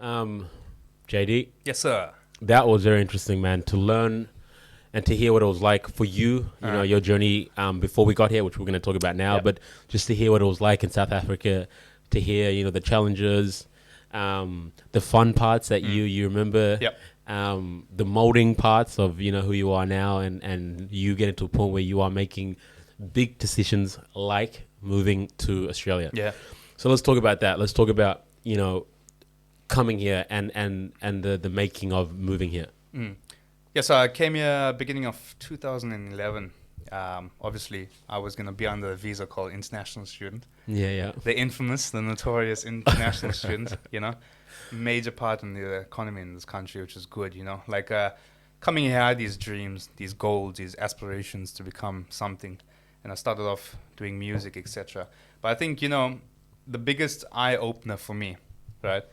JD, Yes, sir. that was very interesting, man, to learn and to hear what it was like for you, your journey before we got here, which we're going to talk about now, Yep. but just to hear what it was like in South Africa, to hear, the challenges, the fun parts that you remember, Yep. the molding parts of, who you are now, and you getting to a point where you are making big decisions like moving to Australia. Yeah. So let's talk about that. Let's talk about, coming here and the making of moving here. Yeah, so I came here beginning of 2011. Obviously, I was going to be under a visa called international student. Yeah, yeah. The infamous, the notorious international student, major part in the economy in this country, which is good, Like coming here, I had these dreams, these goals, these aspirations to become something. And I started off doing music, etc. But I think, the biggest eye-opener for me, right,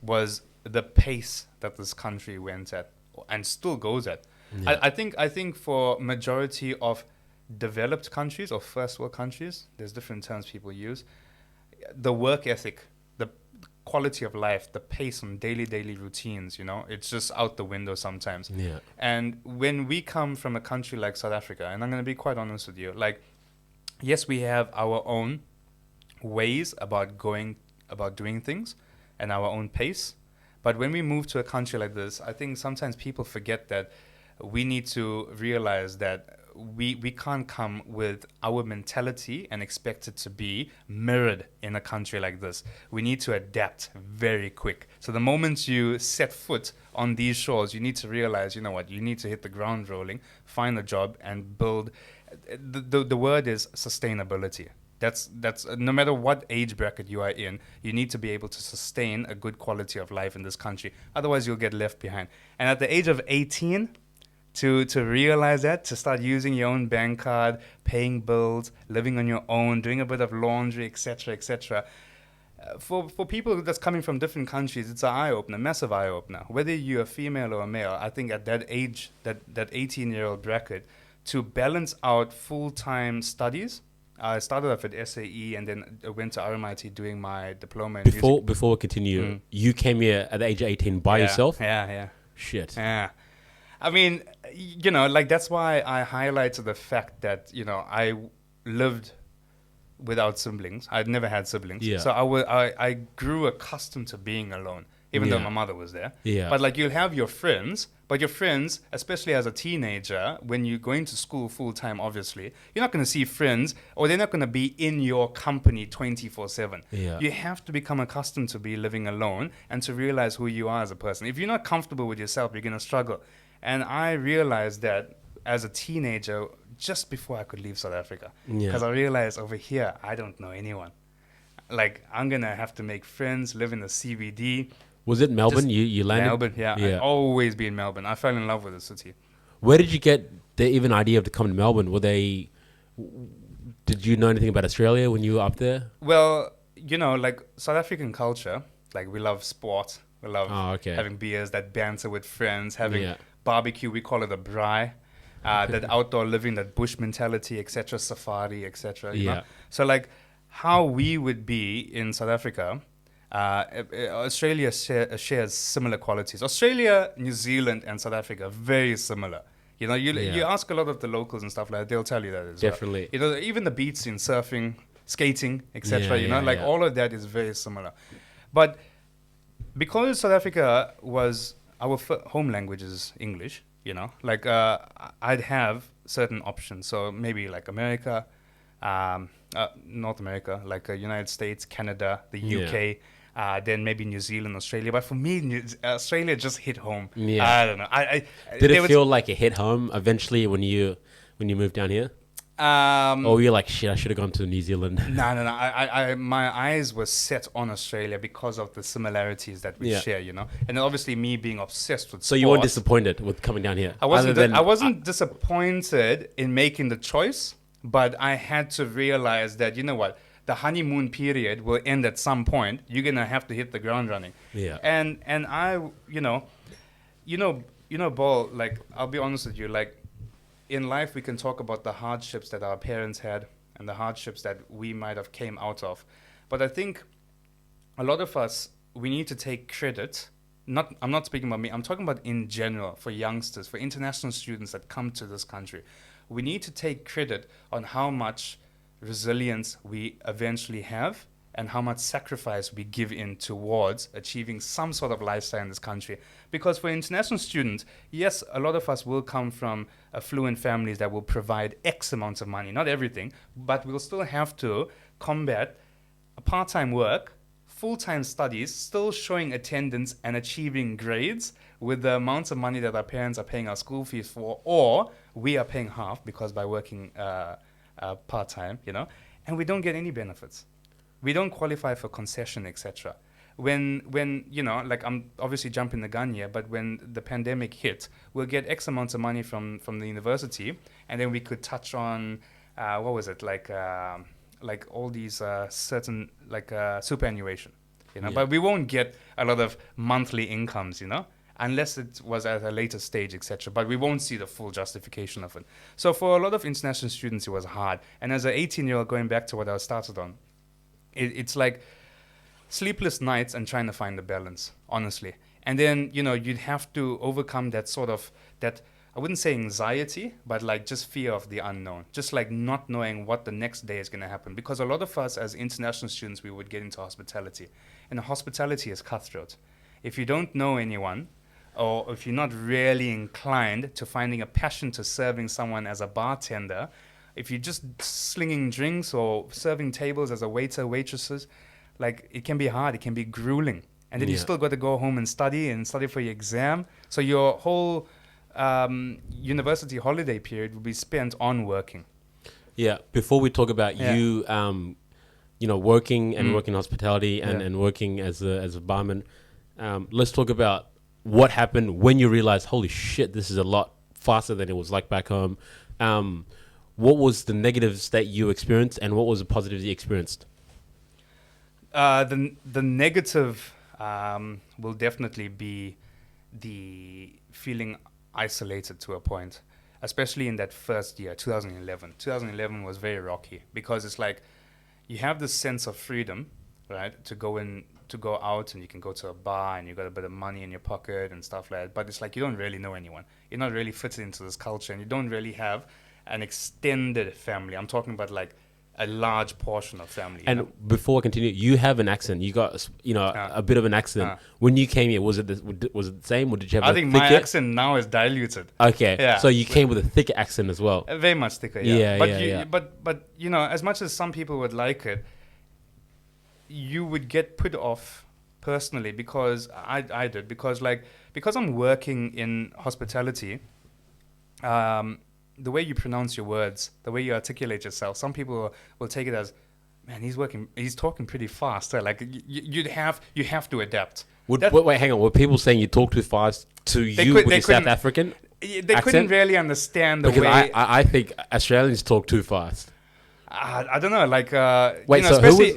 was the pace that this country went at and still goes at. Yeah. I think for majority of developed countries or first world countries, there's different terms people use, the work ethic, the quality of life, the pace on daily routines, it's just out the window sometimes. Yeah. And when we come from a country like South Africa, and I'm going to be quite honest with you, like, yes, we have our own ways about doing things and our own pace. But when we move to a country like this, I think sometimes people forget that we need to realize that we can't come with our mentality and expect it to be mirrored in a country like this. We need to adapt very quick. So the moment you set foot on these shores, you need to realize, you need to hit the ground rolling, find a job, and build. The word is sustainability. That's no matter what age bracket you are in, you need to be able to sustain a good quality of life in this country. Otherwise, you'll get left behind. And at the age of 18, to realize that, to start using your own bank card, paying bills, living on your own, doing a bit of laundry, etc., etc. For people that's coming from different countries, it's an eye-opener, massive eye-opener. Whether you're a female or a male, I think at that age, that 18-year-old bracket, to balance out full-time studies. I started off at SAE and then I went to RMIT doing my diploma in music. Before we continue, you came here at the age of 18 by yourself? Yeah. Shit. Yeah. I mean, like that's why I highlighted the fact that, I lived without siblings. I'd never had siblings. Yeah. So I grew accustomed to being alone, even though Yeah. my mother was there. Yeah. But like you'll have your friends, but your friends, especially as a teenager, when you're going to school full time, obviously, you're not going to see friends or they're not going to be in your company 24/7. Yeah. You have to become accustomed to be living alone and to realize who you are as a person. If you're not comfortable with yourself, you're going to struggle. And I realized that as a teenager, just before I could leave South Africa, Yeah. because I realized over here, I don't know anyone. Like, I'm going to have to make friends, live in the CBD. Was it Melbourne? Just You landed? Melbourne, yeah. I've always been in Melbourne. I fell in love with the city. Where did you get the even idea of to come to Melbourne? Did you know anything about Australia when you were up there? Well, like South African culture, like we love sport. We love having beers, that banter with friends, having barbecue. We call it a braai. That outdoor living, that bush mentality, etc., safari, etc. You know? So like how we would be in South Africa, Australia shares similar qualities. Australia, New Zealand, and South Africa are very similar. You ask a lot of the locals and stuff like that, they'll tell you that as Definitely. well. Even the beats in surfing, skating, etc. All of that is very similar. But because South Africa was our home language is English, I'd have certain options. So maybe like America, North America, like United States, Canada, the UK. Then maybe New Zealand, Australia. But for me, Australia just hit home. Yeah. I don't know. Did it feel like it hit home eventually when you moved down here? Or you're like, shit, I should have gone to New Zealand. No. My eyes were set on Australia because of the similarities that we share, And obviously me being obsessed with So you weren't disappointed with coming down here? I wasn't disappointed in making the choice, but I had to realize that, you know what? The honeymoon period will end at some point. You're gonna have to hit the ground running. Yeah. And I, Ball. Like, I'll be honest with you. Like, in life, we can talk about the hardships that our parents had and the hardships that we might have came out of. But I think a lot of us, we need to take credit I'm not speaking about me. I'm talking about in general for youngsters, for international students that come to this country. We need to take credit on how much resilience we eventually have and how much sacrifice we give in towards achieving some sort of lifestyle in this country. Because for international students, yes, a lot of us will come from affluent families that will provide X amounts of money, not everything, but we'll still have to combat a part-time work, full-time studies, still showing attendance and achieving grades with the amounts of money that our parents are paying our school fees for, or we are paying half because by working part-time, and we don't get any benefits. We don't qualify for concession, etc. When like I'm obviously jumping the gun here, but when the pandemic hit, we'll get X amounts of money from the university, and then we could touch on what was it like all these certain superannuation, but we won't get a lot of monthly incomes, unless it was at a later stage, etc. But we won't see the full justification of it. So for a lot of international students, it was hard. And as an 18-year-old, going back to what I started on, it's like sleepless nights and trying to find the balance, honestly. And then, you'd have to overcome that I wouldn't say anxiety, but like just fear of the unknown, just like not knowing what the next day is going to happen. Because a lot of us as international students, we would get into hospitality, and hospitality is cutthroat. If you don't know anyone, or if you're not really inclined to finding a passion to serving someone as a bartender, if you're just slinging drinks or serving tables as a waiter, waitresses, like it can be hard, it can be grueling. And then you still got to go home and study for your exam. So your whole university holiday period will be spent on working. Yeah. Before we talk about you, working and working hospitality and working as a barman, let's talk about what happened when you realized, holy shit, this is a lot faster than it was like back home. What was the negatives that you experienced, and what was the positives you experienced? The negative will definitely be the feeling isolated to a point, especially in that first year, 2011. 2011 was very rocky because it's like you have this sense of freedom, right, to go out and you can go to a bar and you got a bit of money in your pocket and stuff like that. But it's like you don't really know anyone. You're not really fitted into this culture, and you don't really have an extended family. I'm talking about like a large portion of family. And before I continue, you have an accent. You got a bit of an accent. When you came here, was it the same, or did you have? I think my accent now is diluted. Okay, yeah. So you came with a thicker accent as well. Very much thicker. Yeah. But as much as some people would like it, you would get put off personally because I did because I'm working in hospitality. The way you pronounce your words, the way you articulate yourself, some people will take it as, man, he's talking pretty fast. Like you have to adapt. Wait, hang on. Were people saying you talk too fast to you with your South African accent? Couldn't really understand the way. Because I think Australians talk too fast. I don't know,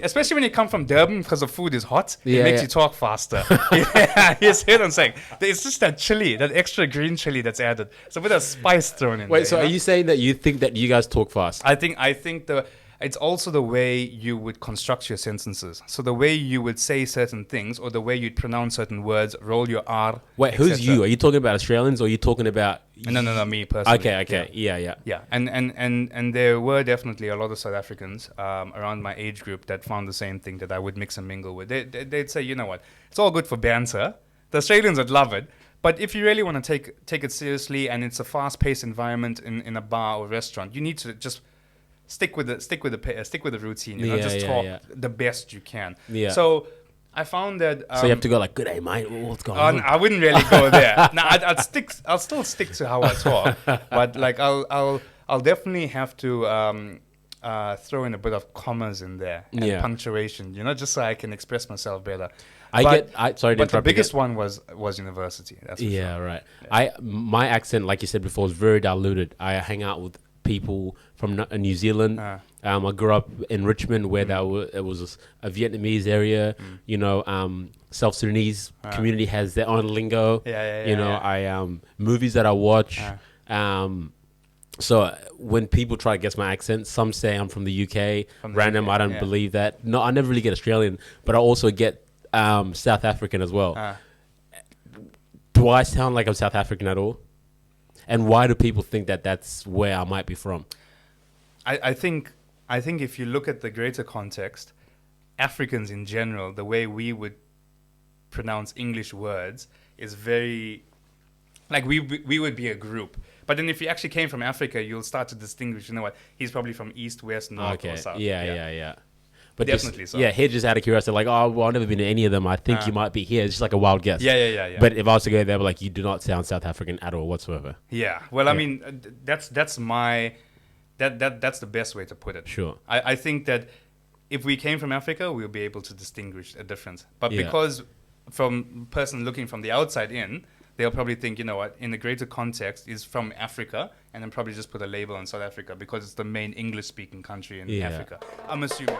especially when you come from Durban because the food is hot, it makes you talk faster. You see what I'm saying? It's just that chili, that extra green chili that's added. It's a bit of spice thrown in. Wait, so are you saying that you think that you guys talk fast? I think it's also the way you would construct your sentences. So the way you would say certain things, or the way you'd pronounce certain words, roll your R. Wait, who's you? Are you talking about Australians, or are you talking about? No, me personally. Okay, yeah. And there were definitely a lot of South Africans around my age group that found the same thing, that I would mix and mingle with. They'd say, you know what, it's all good for banter. The Australians would love it. But if you really want to take it seriously, and it's a fast-paced environment in a bar or restaurant, you need to just stick with the routine. Just talk the best you can. Yeah. So I found that. So you have to go like, "Good day, mate. What's going on?" I wouldn't really go there. No, I'll still stick to how I talk, but like I'll definitely have to throw in a bit of commas in there and punctuation, just so I can express myself better. But the biggest one was university. That's for sure. Right. Yeah. My accent, like you said before, is very diluted. I hang out with people from New Zealand. I grew up in Richmond, where it was a Vietnamese area. South Sudanese community has their own lingo. Movies that I watch. So when people try to guess my accent, some say I'm from the UK. Random, I don't believe that. No, I never really get Australian, but I also get South African as well. do I sound like I'm South African at all? And why do people think that that's where I might be from? I think if you look at the greater context, Africans in general, the way we would pronounce English words is very like we would be a group. But then if you actually came from Africa, you'll start to distinguish. You know what? He's probably from east, west, north, or south. Yeah. But Definitely so. Yeah, here just out of curiosity, like, oh, well, I've never been to any of them. I think you might be here. It's just like a wild guess. Yeah. But if I was to go there, like, you do not sound South African at all whatsoever. Yeah. Well, I mean, that's the best way to put it. Sure. I think that if we came from Africa, we'll be able to distinguish a difference. But Yeah. because from person looking from the outside in, they'll probably think, you know what, in the greater context is from Africa, and then probably just put a label on South Africa because it's the main English-speaking country in Africa. I'm assuming.